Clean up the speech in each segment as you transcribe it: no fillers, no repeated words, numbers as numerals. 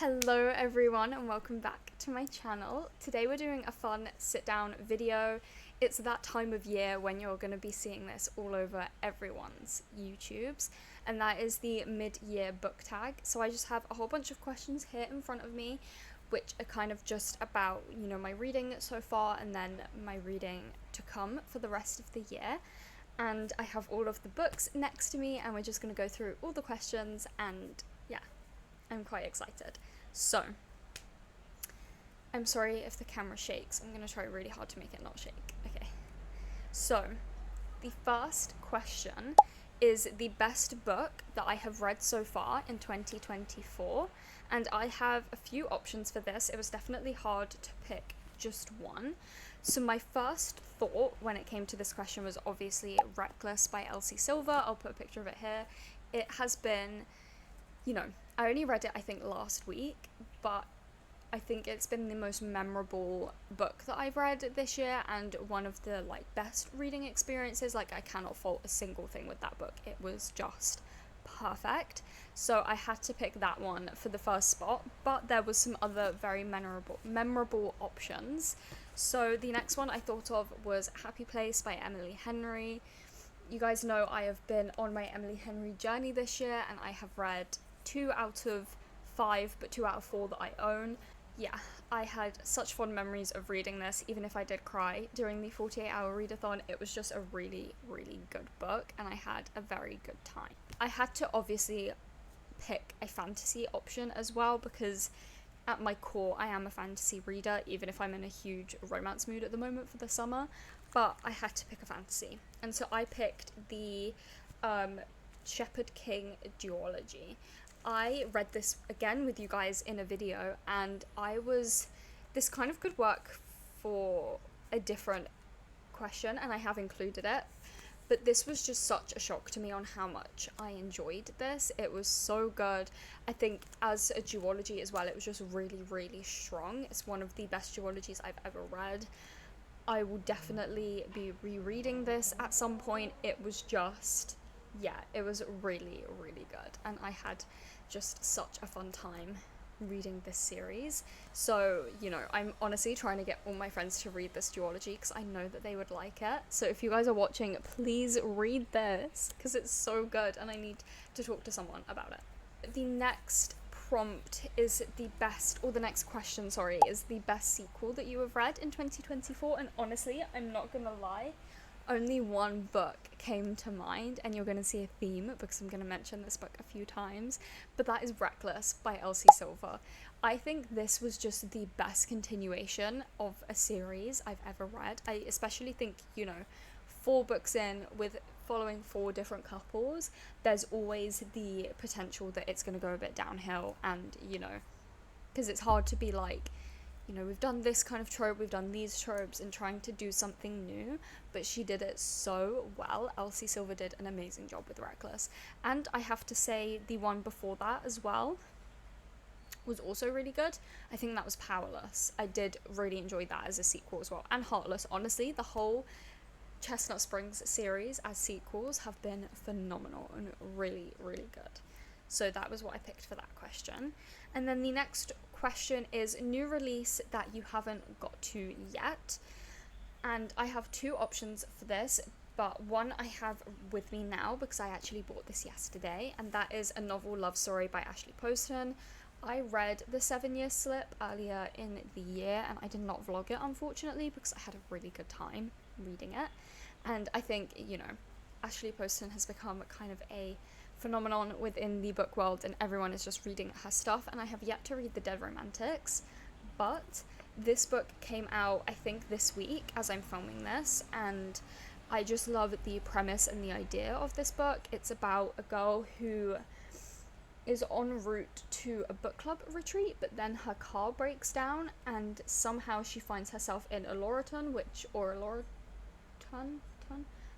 Hello everyone and welcome back to my channel. Today we're doing a fun sit down video. It's that time of year when you're going to be seeing this all over everyone's YouTubes, and that is the mid-year book tag. So I just have a whole bunch of questions here in front of me which are kind of just about, my reading so far and then my reading to come for the rest of the year. And I have all of the books next to me and we're just going to go through all the questions, and yeah, I'm quite excited. So, I'm sorry if the camera shakes. I'm going to try really hard to make it not shake. Okay. So, the first question is the best book that I have read so far in 2024. And I have a few options for this. It was definitely hard to pick just one. So my first thought when it came to this question was obviously Reckless by Elsie Silver. I'll put a picture of it here. It has been, I only read it I think last week, but I think it's been the most memorable book that I've read this year and one of the best reading experiences. I cannot fault a single thing with that book. It was just perfect. So I had to pick that one for the first spot, but there was some other very memorable options. So the next one I thought of was Happy Place by Emily Henry. You guys know I have been on my Emily Henry journey this year and I have read 2 out of 5, but 2 out of 4 that I own. Yeah, I had such fond memories of reading this, even if I did cry during the 48-hour readathon. It was just a really, really good book and I had a very good time. I had to obviously pick a fantasy option as well because at my core I am a fantasy reader, even if I'm in a huge romance mood at the moment for the summer, but I had to pick a fantasy. And so I picked the Shepherd King duology. I read this again with you guys in a video and this kind of could work for a different question and I have included it, but this was just such a shock to me on how much I enjoyed this. It was so good. I think as a duology as well, it was just really, really strong. It's one of the best duologies I've ever read. I will definitely be rereading this at some point. It was just, it was really, really good. And I had just such a fun time reading this series. So, I'm honestly trying to get all my friends to read this duology because I know that they would like it. So if you guys are watching, please read this because it's so good and I need to talk to someone about it. The next prompt is the next question, is the best sequel that you have read in 2024. And honestly, I'm not gonna lie, only one book came to mind, and you're going to see a theme because I'm going to mention this book a few times, but that is Reckless by Elsie Silver. I think this was just the best continuation of a series I've ever read. I especially think, 4 books in with following 4 different couples, there's always the potential that it's going to go a bit downhill, and, because it's hard to be we've done this kind of trope, we've done these tropes, and trying to do something new, but she did it so well. Elsie Silver did an amazing job with Reckless. And I have to say, the one before that as well was also really good. I think that was Powerless. I did really enjoy that as a sequel as well. And Heartless. Honestly, the whole Chestnut Springs series as sequels have been phenomenal and really, really good. So that was what I picked for that question. And then the next question is new release that you haven't got to yet. And I have 2 options for this, but one I have with me now because I actually bought this yesterday, and that is A Novel Love Story by Ashley Poston. I read The 7-Year Slip earlier in the year and I did not vlog it, unfortunately, because I had a really good time reading it. And I think, Ashley Poston has become kind of a phenomenon within the book world and everyone is just reading her stuff, and I have yet to read The Dead Romantics, but this book came out I think this week as I'm filming this, and I just love the premise and the idea of this book. It's about a girl who is en route to a book club retreat, but then her car breaks down and somehow she finds herself in Oloroton,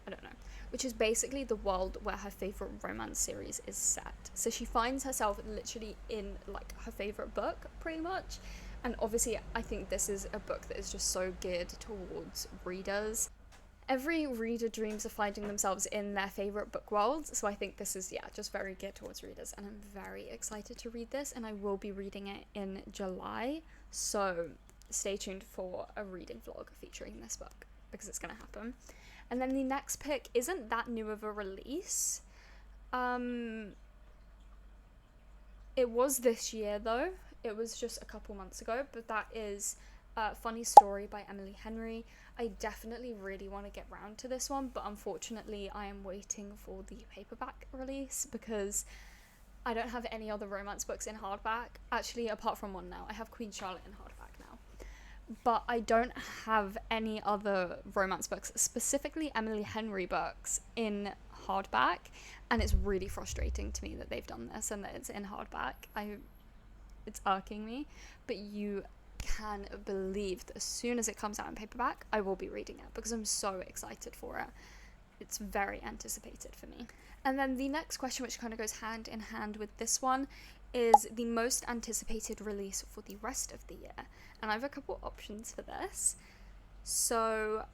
I don't know, which is basically the world where her favourite romance series is set. So she finds herself literally in her favourite book pretty much, and obviously I think this is a book that is just so geared towards readers. every reader dreams of finding themselves in their favourite book world, so I think this is, just very geared towards readers, and I'm very excited to read this, and I will be reading it in July, so stay tuned for a reading vlog featuring this book, because it's going to happen. And then the next pick isn't that new of a release. It was this year, though. It was just a couple months ago, but that is Funny Story by Emily Henry. I definitely really want to get round to this one, but unfortunately I am waiting for the paperback release because I don't have any other romance books in hardback. Actually, apart from one now. I have Queen Charlotte in hardback now. But I don't have any other romance books, specifically Emily Henry books, in hardback, and it's really frustrating to me that they've done this and that it's in hardback. It's irking me, but you can believe that as soon as it comes out in paperback, I will be reading it because I'm so excited for it. It's very anticipated for me. And then the next question, which kind of goes hand in hand with this one, is the most anticipated release for the rest of the year. And I have a couple options for this. So,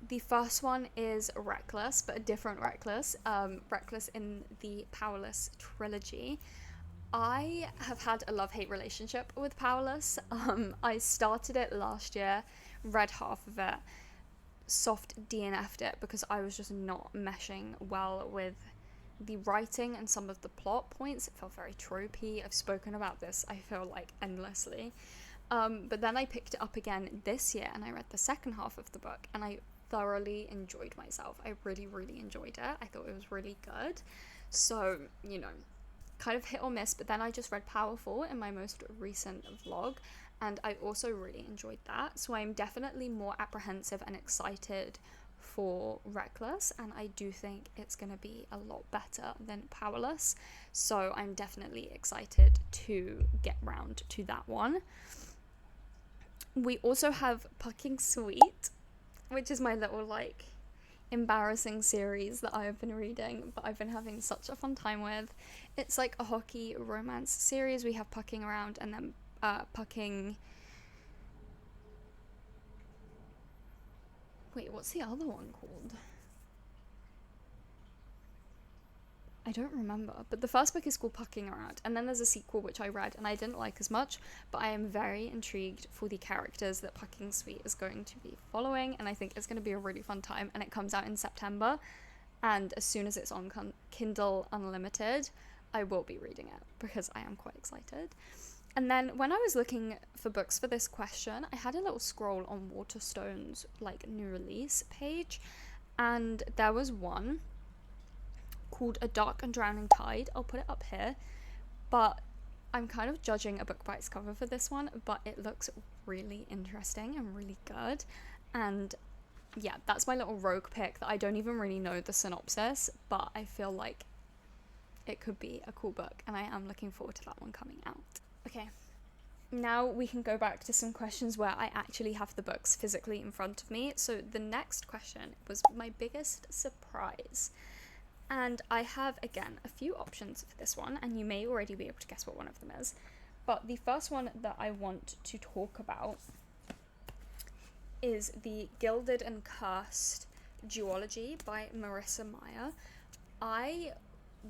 the first one is Reckless, but a different Reckless. Reckless in the Powerless trilogy. I have had a love-hate relationship with Powerless. I started it last year, read half of it, soft DNF'd it because I was just not meshing well with the writing and some of the plot points. It felt very tropey. I've spoken about this, I feel like, endlessly. But then I picked it up again this year and I read the second half of the book and I thoroughly enjoyed myself. I really, really enjoyed it. I thought it was really good. So, kind of hit or miss, but then I just read Powerful in my most recent vlog and I also really enjoyed that. So I'm definitely more apprehensive and excited for Reckless, and I do think it's going to be a lot better than Powerless. So I'm definitely excited to get round to that one. We also have Pucking Sweet, which is my little embarrassing series that I've been reading, but I've been having such a fun time with. It's like a hockey romance series. We have Pucking Around and then Pucking... Wait, what's the other one called? I don't remember, but the first book is called Pucking Around, and then there's a sequel which I read and I didn't like as much, but I am very intrigued for the characters that Pucking Sweet is going to be following, and I think it's going to be a really fun time, and it comes out in September, and as soon as it's on Kindle Unlimited, I will be reading it, because I am quite excited. And then when I was looking for books for this question, I had a little scroll on Waterstone's new release page, and there was one called A Dark and Drowning Tide. I'll put it up here, but I'm kind of judging a book by its cover for this one, but it looks really interesting and really good, and yeah, that's my little rogue pick that I don't even really know the synopsis, but I feel like it could be a cool book, and I am looking forward to that one coming out. Okay, now we can go back to some questions where I actually have the books physically in front of me. So the next question was my biggest surprise. And I have, again, a few options for this one, and you may already be able to guess what one of them is. But the first one that I want to talk about is the Gilded and Cursed duology by Marissa Meyer. I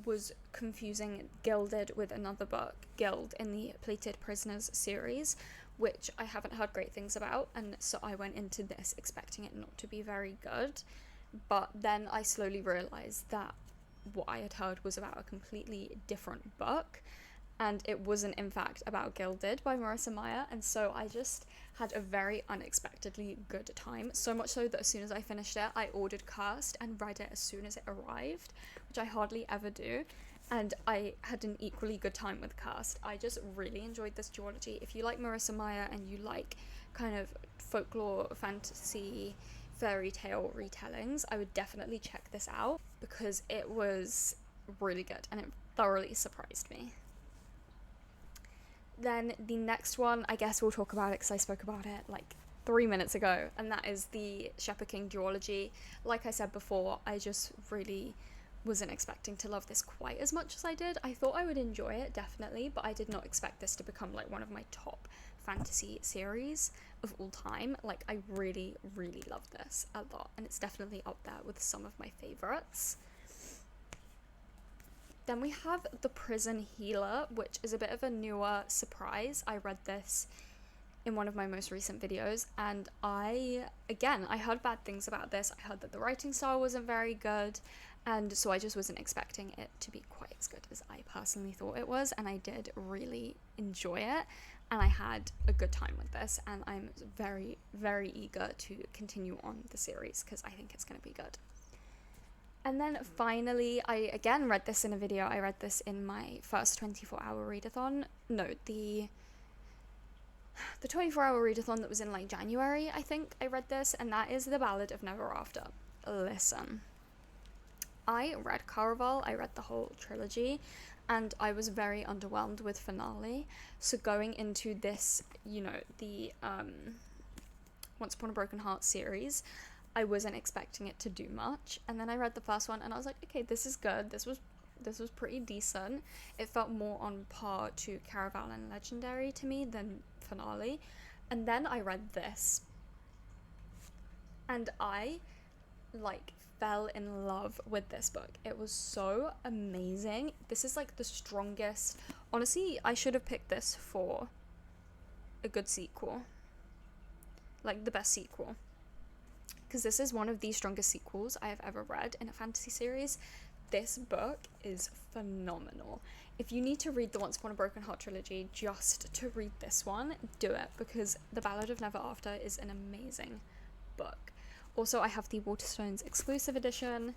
was confusing Gilded with another book, Gild, in the Plated Prisoners series, which I haven't heard great things about, and so I went into this expecting it not to be very good. But then I slowly realised that what I had heard was about a completely different book, and it wasn't in fact about Gilded by Marissa Meyer, and so I just had a very unexpectedly good time, so much so that as soon as I finished it, I ordered Cursed and read it as soon as it arrived, which I hardly ever do, and I had an equally good time with Cursed. I just really enjoyed this duology. If you like Marissa Meyer and you like kind of folklore, fantasy, fairy tale retellings, I would definitely check this out because it was really good and it thoroughly surprised me. Then the next one, I guess we'll talk about it because I spoke about it 3 minutes ago, and that is the Shepherd King duology. Like I said before, I just really wasn't expecting to love this quite as much as I did. I thought I would enjoy it, definitely, but I did not expect this to become one of my top fantasy series of all time. Like, I really, really love this a lot, and it's definitely up there with some of my favorites. Then we have The Prison Healer, which is a bit of a newer surprise. I read this in one of my most recent videos, and I heard bad things about this. I heard that the writing style wasn't very good, and so I just wasn't expecting it to be quite as good as I personally thought it was, and I did really enjoy it, and I had a good time with this, and I'm very, very eager to continue on the series because I think it's going to be good. And then finally, I again read this in a video. I read this in my first 24-hour readathon. No, the 24-hour readathon that was in like January, I think I read this, and that is The Ballad of Never After. Listen, I read Caraval, I read the whole trilogy, and I was very underwhelmed with Finale. So going into this, you know, the Once Upon a Broken Heart series, I wasn't expecting it to do much, and then I read the first one and I was like, okay, this is good. This was pretty decent. It felt more on par to Caraval and Legendary to me than Finale. And then I read this, and I like fell in love with this book. It was so amazing. This is like the strongest. Honestly, I should have picked this for a good sequel, like the best sequel, because this is one of the strongest sequels I have ever read in a fantasy series. This book is phenomenal. If you need to read the Once Upon a Broken Heart trilogy just to read this one, do it, because The Ballad of Never After is an amazing book. Also, I have the Waterstones exclusive edition,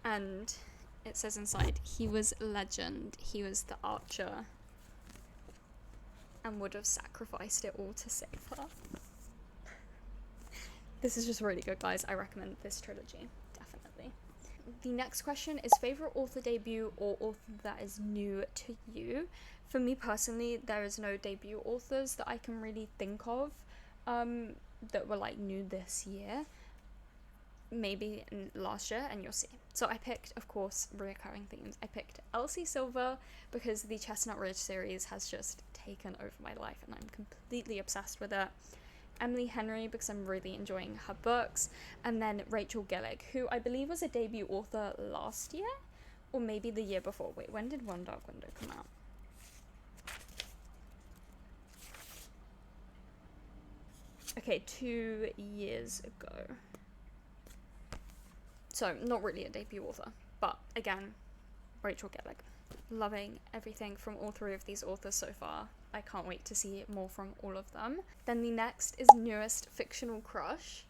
and it says inside, he was legend, he was the archer, and would have sacrificed it all to save her. This is just really good, guys. I recommend this trilogy, definitely. The next question is favorite author debut or author that is new to you. For me personally, there is no debut authors that I can really think of that were like new this year. Maybe last year, and you'll see. So I picked, of course, reoccurring themes. I picked Elsie Silver because the Chestnut Ridge series has just taken over my life and I'm completely obsessed with it. Emily Henry because I'm really enjoying her books, and then Rachel Gillig, who I believe was a debut author last year or maybe the year before. Wait, when did One Dark Window come out? Okay, 2 years ago. So not really a debut author, but again, Rachel Gillig. Loving everything from all three of these authors so far. I can't wait to see more from all of them. Then the next is newest fictional crush,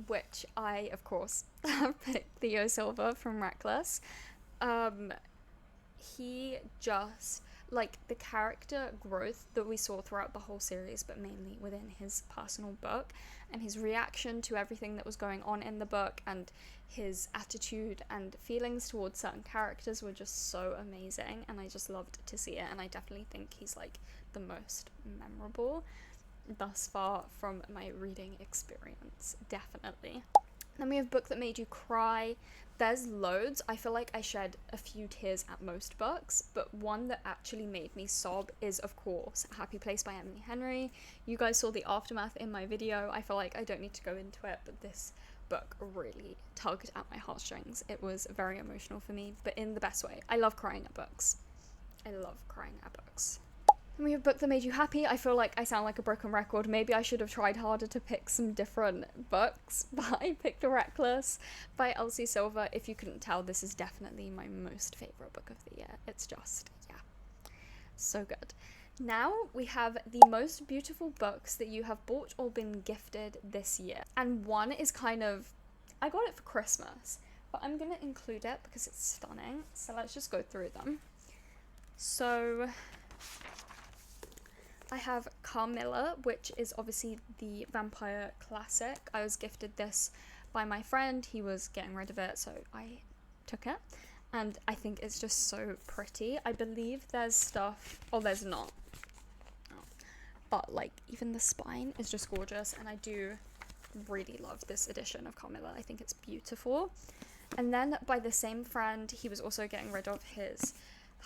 which I, of course, have picked Theo Silva from Reckless. He just, like, the character growth that we saw throughout the whole series, but mainly within his personal book, and his reaction to everything that was going on in the book, and his attitude and feelings towards certain characters were just so amazing, and I just loved to see it, and I definitely think he's like the most memorable thus far from my reading experience, definitely. Then we have Book That Made You Cry. There's loads. I feel like I shed a few tears at most books, but one that actually made me sob is, of course, Happy Place by Emily Henry. You guys saw the aftermath in my video. I feel like I don't need to go into it, but this book really tugged at my heartstrings. It was very emotional for me, but in the best way. I love crying at books. I love crying at books. And we have Book That Made You Happy. I feel like I sound like a broken record. Maybe I should have tried harder to pick some different books, but I picked Reckless by Elsie Silver. If you couldn't tell, this is definitely my most favourite book of the year. It's just, yeah, so good. Now we have the most beautiful books that you have bought or been gifted this year. And one is kind of, I got it for Christmas, but I'm going to include it because it's stunning. So let's just go through them. So I have Carmilla, which is obviously the vampire classic. I was gifted this by my friend. He was getting rid of it, so I took it. And I think it's just so pretty. I believe there's stuff... Oh, there's not. Oh. But, like, even the spine is just gorgeous. And I do really love this edition of Carmilla. I think it's beautiful. And then by the same friend, he was also getting rid of his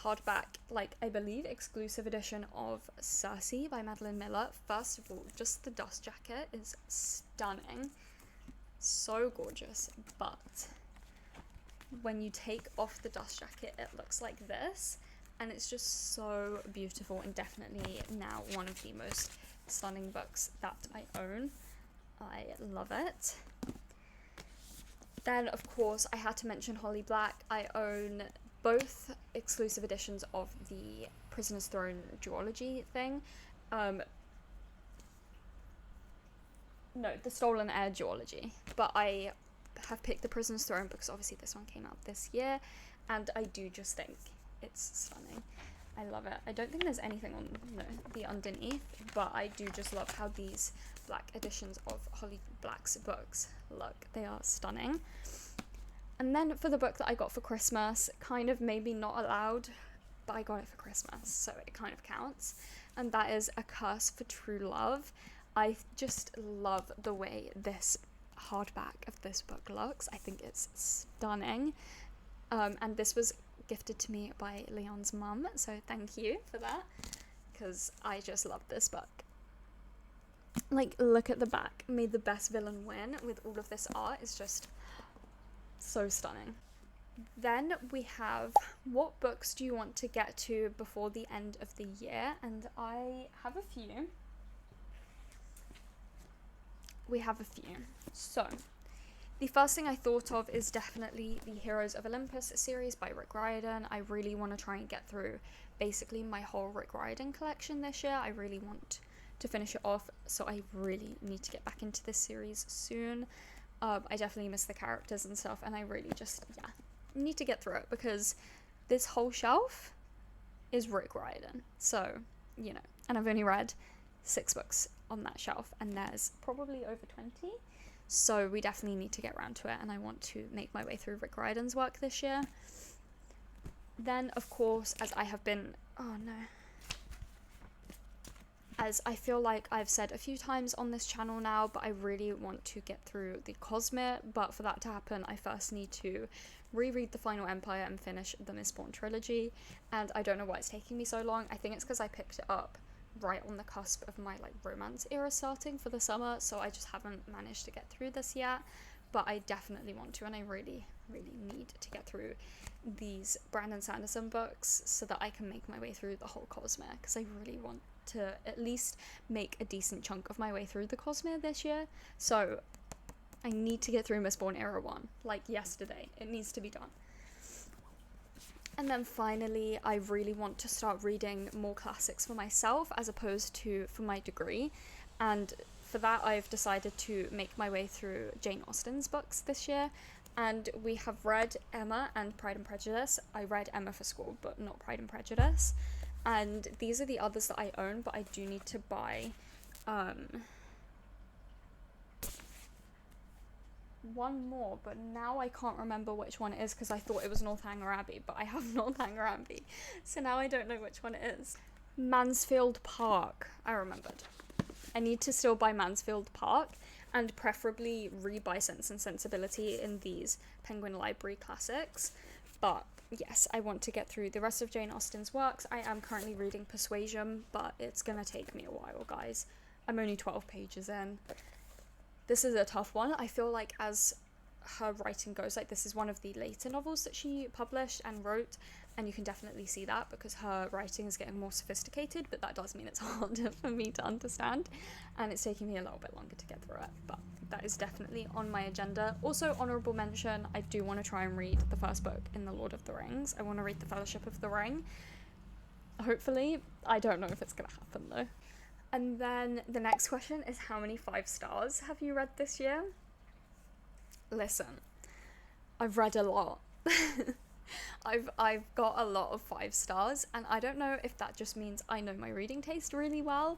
hardback, like, I believe exclusive edition of Circe by Madeline Miller. First of all, just the dust jacket is stunning. So gorgeous. But when you take off the dust jacket, it looks like this. And it's just so beautiful, and definitely now one of the most stunning books that I own. I love it. Then, of course, I had to mention Holly Black. I own both exclusive editions of the Prisoner's Throne duology thing. No, the Stolen Heir duology. But I have picked the Prisoner's Throne because obviously this one came out this year, and I do just think it's stunning. I love it. I don't think there's anything on the underneath, but I do just love how these black editions of Holly Black's books look. They are stunning. And then for the book that I got for Christmas, kind of maybe not allowed, but I got it for Christmas, so it kind of counts. And that is A Curse for True Love. I just love the way this hardback of this book looks. I think it's stunning. And this was gifted to me by Leon's mum, so thank you for that, because I just love this book. Like, look at the back. May the best villain win with all of this art. Is just so stunning. Then we have, what books do you want to get to before the end of the year? And I have a few. We have a few. So, the first thing I thought of is definitely the Heroes of Olympus series by Rick Riordan. I really want to try and get through basically my whole Rick Riordan collection this year. I really want to finish it off, so I really need to get back into this series soon. I definitely miss the characters and stuff, and I really just, need to get through it, because this whole shelf is Rick Riordan. So, and I've only read 6 books on that shelf, and there's probably over 20. So we definitely need to get around to it, and I want to make my way through Rick Riordan's work this year. Then, of course, as I feel like I've said a few times on this channel now, but I really want to get through the Cosmere, but for that to happen, I first need to reread The Final Empire and finish the Mistborn trilogy, and I don't know why it's taking me so long. I think it's because I picked it up right on the cusp of my romance era starting for the summer, so I just haven't managed to get through this yet, but I definitely want to, and I really need to get through these Brandon Sanderson books so that I can make my way through the whole Cosmere, because I really want to at least make a decent chunk of my way through the Cosmere this year. So I need to get through Mistborn Era 1, like yesterday. It needs to be done. And then finally, I really want to start reading more classics for myself as opposed to for my degree. And for that, I've decided to make my way through Jane Austen's books this year. And we have read Emma and Pride and Prejudice. I read Emma for school, but not Pride and Prejudice. And these are the others that I own, but I do need to buy one more, but now I can't remember which one it is, because I thought it was Northanger Abbey, but I have Northanger Abbey, so now I don't know which one it is. Mansfield Park, I remembered. I need to still buy Mansfield Park, and preferably rebuy Sense and Sensibility in these Penguin Library classics, but yes, I want to get through the rest of Jane Austen's works. I am currently reading Persuasion, but it's gonna take me a while, guys. I'm only 12 pages in. This is a tough one. I feel like as her writing goes, this is one of the later novels that she published and wrote, and you can definitely see that because her writing is getting more sophisticated, but that does mean it's harder for me to understand, and it's taking me a little bit longer to get through it, but that is definitely on my agenda. Also, honourable mention, I do want to try and read the first book in The Lord of the Rings. I want to read The Fellowship of the Ring. Hopefully. I don't know if it's going to happen though. And then the next question is, how many 5 stars have you read this year? Listen, I've read a lot. I've got a lot of 5 stars, and I don't know if that just means I know my reading taste really well,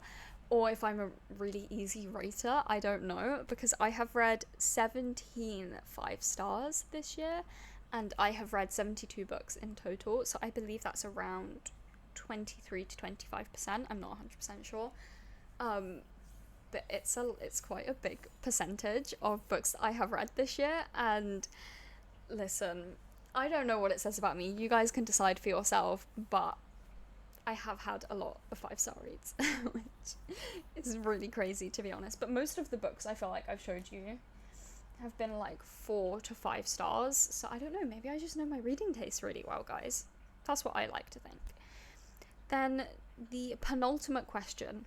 or if I'm a really easy rater. I don't know, because I have read 17 5 stars this year, and I have read 72 books in total, so I believe that's around 23 to 25%. I'm not 100% sure. But it's quite a big percentage of books that I have read this year, and listen, I don't know what it says about me. You guys can decide for yourself, but I have had a lot of 5-star reads, which is really crazy to be honest. But most of the books I feel like I've showed you have been like 4 to 5 stars. So I don't know, maybe I just know my reading taste really well, guys. That's what I like to think. Then the penultimate question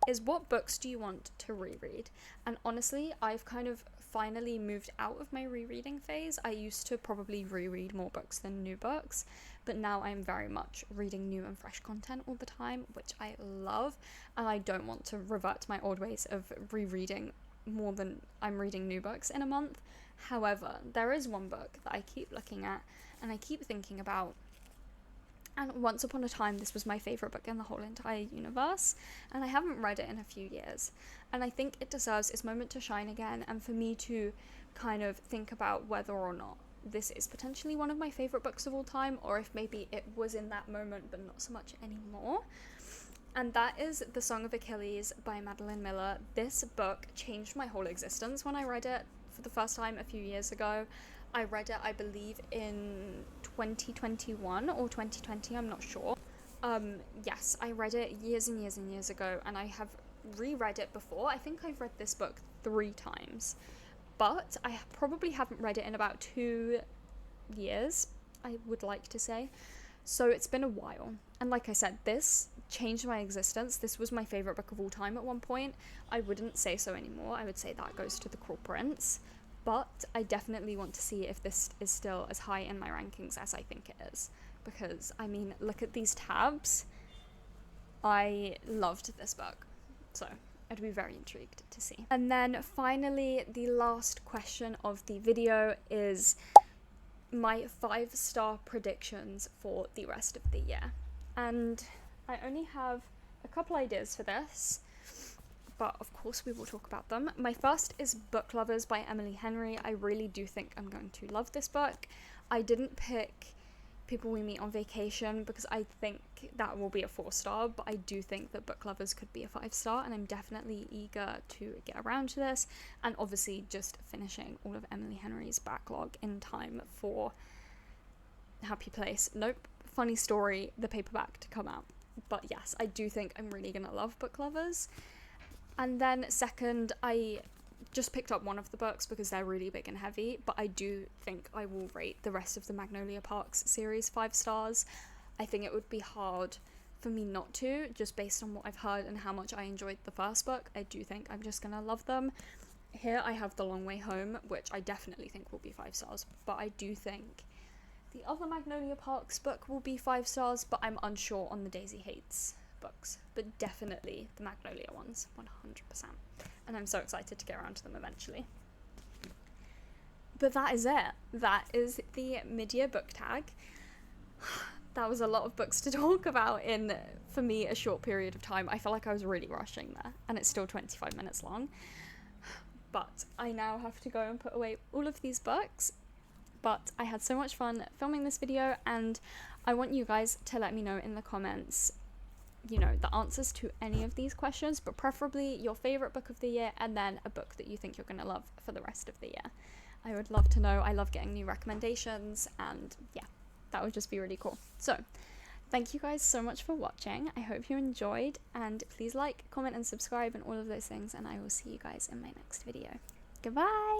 is, what books do you want to reread? And honestly, I've kind of finally moved out of my rereading phase. I used to probably reread more books than new books, but now I'm very much reading new and fresh content all the time, which I love, and I don't want to revert to my old ways of rereading more than I'm reading new books in a month. However, there is one book that I keep looking at and I keep thinking about, and once upon a time this was my favourite book in the whole entire universe, and I haven't read it in a few years, and I think it deserves its moment to shine again, and for me to kind of think about whether or not this is potentially one of my favourite books of all time, or if maybe it was in that moment but not so much anymore. And that is The Song of Achilles by Madeline Miller. This book changed my whole existence when I read it for the first time a few years ago. I read it, I believe, in 2021 or 2020, I'm not sure. Yes, I read it years and years and years ago, and I have reread it before. I think I've read this book 3 times, but I probably haven't read it in about 2 years, I would like to say. So it's been a while. And like I said, this changed my existence. This was my favourite book of all time at one point. I wouldn't say so anymore. I would say that goes to The Cruel Prince. But I definitely want to see if this is still as high in my rankings as I think it is. Because, I mean, look at these tabs. I loved this book. So I'd be very intrigued to see. And then finally, the last question of the video is my 5-star predictions for the rest of the year. And I only have a couple ideas for this, but of course we will talk about them. My first is Book Lovers by Emily Henry. I really do think I'm going to love this book. I didn't pick People We Meet on Vacation because I think that will be a 4-star, but I do think that Book Lovers could be a 5-star, and I'm definitely eager to get around to this, and obviously just finishing all of Emily Henry's backlog in time for Happy Place. Nope, Funny Story, the paperback to come out. But yes, I do think I'm really gonna love Book Lovers. And then second, I just picked up one of the books because they're really big and heavy, but I do think I will rate the rest of the Magnolia Parks series 5 stars. I think it would be hard for me not to, just based on what I've heard and how much I enjoyed the first book. I do think I'm just gonna love them. Here I have The Long Way Home, which I definitely think will be 5 stars, but I do think the other Magnolia Parks book will be 5 stars, but I'm unsure on the Daisy Hates books, but definitely the Magnolia ones, 100%. And I'm so excited to get around to them eventually. But that is it. That is the mid-year book tag. That was a lot of books to talk about in, for me, a short period of time. I feel like I was really rushing there, and it's still 25 minutes long. But I now have to go and put away all of these books. But I had so much fun filming this video, and I want you guys to let me know in the comments, you know, the answers to any of these questions, but preferably your favourite book of the year, and then a book that you think you're going to love for the rest of the year. I would love to know. I love getting new recommendations, and yeah, that would just be really cool. So, thank you guys so much for watching. I hope you enjoyed, and please like, comment, and subscribe, and all of those things, and I will see you guys in my next video. Goodbye!